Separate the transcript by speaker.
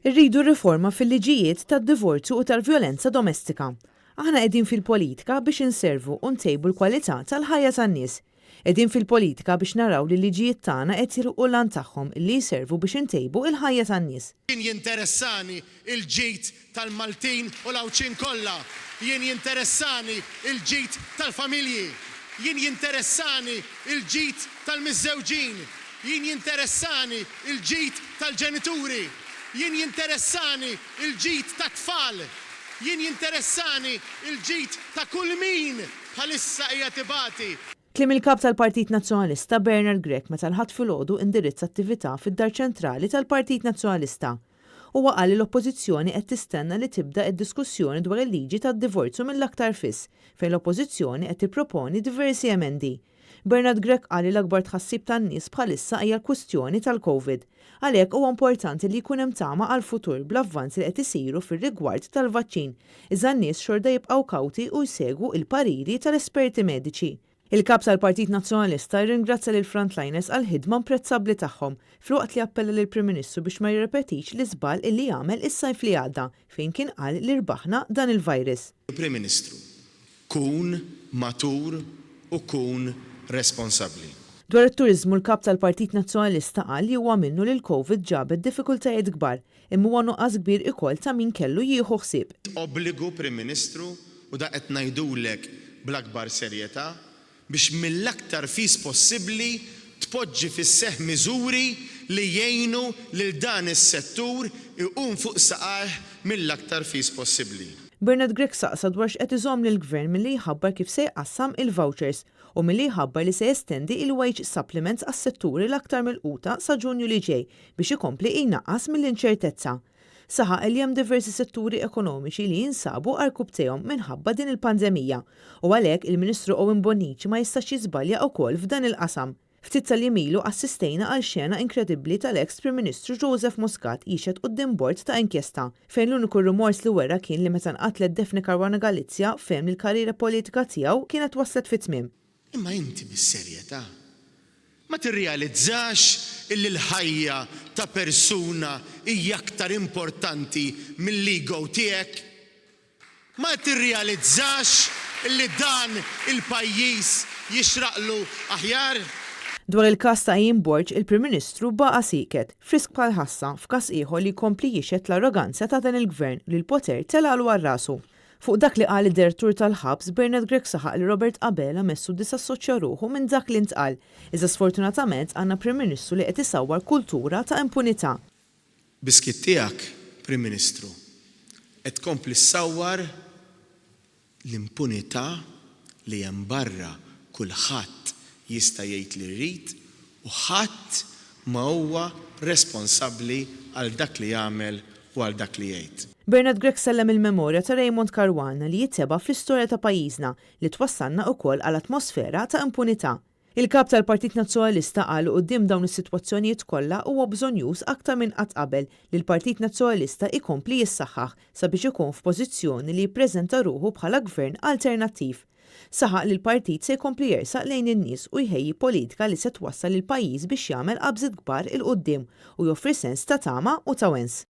Speaker 1: Irridu riforma fil-liġijiet tad-divorzju u tal-vjolenza domestika. Aħna qegħdin fil-politika biex inservu u ntejbu l-kwalità tal-ħajja tan-nies. Qegħdin fil-politika biex naraw li l-liġijiet tagħna qed jilqu lan tagħhom li jservu biex intejbu l-ħajja tan-nies.
Speaker 2: Jien jinteressani il-ġid tal-Maltin u l-Awċin kollha. Jien jinteressani il-ġid tal-familji. Jien jinteressani il-ġid tal-miżżewġin. Jien jinteressani il-ġid tal-ġenituri. Jien jinteressani il-ġid ta' tfal. Jien jinteressani il-ġid ta' kull min bħalissa hija tibati.
Speaker 1: Kliem il-kap tal-Partit Nazzjonalista Grech meta l-ħadd filgħodu indirizz attività fid-dar ċentrali tal-Partit Nazzjonalista. Huwa qal li l-Oppożizzjoni qed tistenna li tibda d-diskussjoni dwar il-liġi tad-divorzju mill-aktar fiss fejn l-Oppożizzjoni qed tipproponi diversi emendi. Grech qal li l-akbar tħassib tan-nies bħalissa hija l-kwistjoni tal-COVID. Għalhekk huwa importanti li jkun hemm tama għall-futur bl-avvanzi li qed isiru fir-rigward tal-vaċċin. Iżda n-nies xorta jibqgħu kawti u jsegwu l-pariri tal-esperti mediċi. Il-kap tal-Partit Nazzjonalista jirringrazzja lil frontliners għal ħidma imprezzabbli tagħhom fl-waqt li appella lill Prim Ministru biex ma jirrepetix l-iżball illi jagħmel is-sajf li għadda fejn kien qal li rbaħna dan il-virus.
Speaker 2: Prim Ministru, kun matur u kun responsabbli.
Speaker 1: Dwar it-turiżmu l-kap tal-Partit Nazzjonalista qal li huwa minnu li l-COVID ġabet diffikultajiet kbar imma huwa nuqqas kbir ikoll ta' min kellu jieħu ħsieb.
Speaker 2: Obbligu Prim Ministru u da qed ngħidulek bl-akbar serjetà biex mill-aktar fis possibbli tpoġġi fis-seħħ miżuri li jgħinu lil dan is-settur iqum fuq saqajh mill-aktar fis possibbli.
Speaker 1: Grech saqsa dwar x'qed iżomm lill-Gvern milli jħabbar kif se jqassam il-vouchers u milli jħabbar li se jestendi il-wage supplements għas-setturi l-aktar milquta sa Ġunju li ġej biex ikompli jnaqqas mill-inċertezza. Saħaq li hemm diversi setturi ekonomiċi li jinsabu għall-kubtejhom minħabba din il-pandemija u għalhekk il-Ministru Owen Bonnici ma jistax jiżbalja wkoll f'dan il-qasam. Ftit tal-jimilu assistejna għal xena inkredibbli tal-ex Prim Ministru Joseph Muscat jixed quddiem bord ta' inkjesta fejn l-uniku rumors li wera kien li meta nqatlet Defni Caruana Galizja fehem li l-karriera politika tiegħu kienet waslet fit-tmiem.
Speaker 2: Imma inti bis-serjetà ma tirrealizzax illi l-ħajja ta' persuna hija aktar importanti mill-ego tiegħek? Ma tirrealizzax illi dan il-pajjiż jixraqlu aħjar?
Speaker 1: Dwar il-każ ta' Borġ, il-Prim Ministru baqa' siket, frisk bħal ħassa f'każ ieħor li jkompli jixed l-arroganza ta' dan il-Gvern li l-poter telgħu għal rasu. Fuq dak li qal id-direttur tal-ħabs Grech saħaq li Robert Abela messu disassoċja ruħu minn dak li ntqal. Iżda sfortunatament għandna Prim Ministru li qed isawwar kultura ta' impunità.
Speaker 2: Biskit tiegħek, Prim Ministru, qed tkompli ssawwar l-impunità li hemm barra kulħadd jista' jgħid li jrid u ħadd ma huwa responsabbli għal dak li jagħmel u għal dak li jgħid.
Speaker 1: Grech sellem il-memorja ta' Raymond Caruana li jitteba fl-istorja ta' pajjiżna li twassalna wkoll għal atmosfera ta' impunità. Il-kap tal-Partit Nazzjonalista qal quddiem dawn is-sitwazzjonijiet kollha huwa bżonjuż aktar minn qatt qabel li l-Partit Nazzjonalista jkompli jissaħħaħ sabiex ikun f'pożizzjoni li jippreżenta ruħu bħala gvern alternattiv. Saħaq li l-partit se jkompli jersaq lejn in-nies u jħejji politika li se twassal il-pajjiż biex jagħmel qabżiet kbar il-qudiem u joffri sens ta' tama u ta' wens.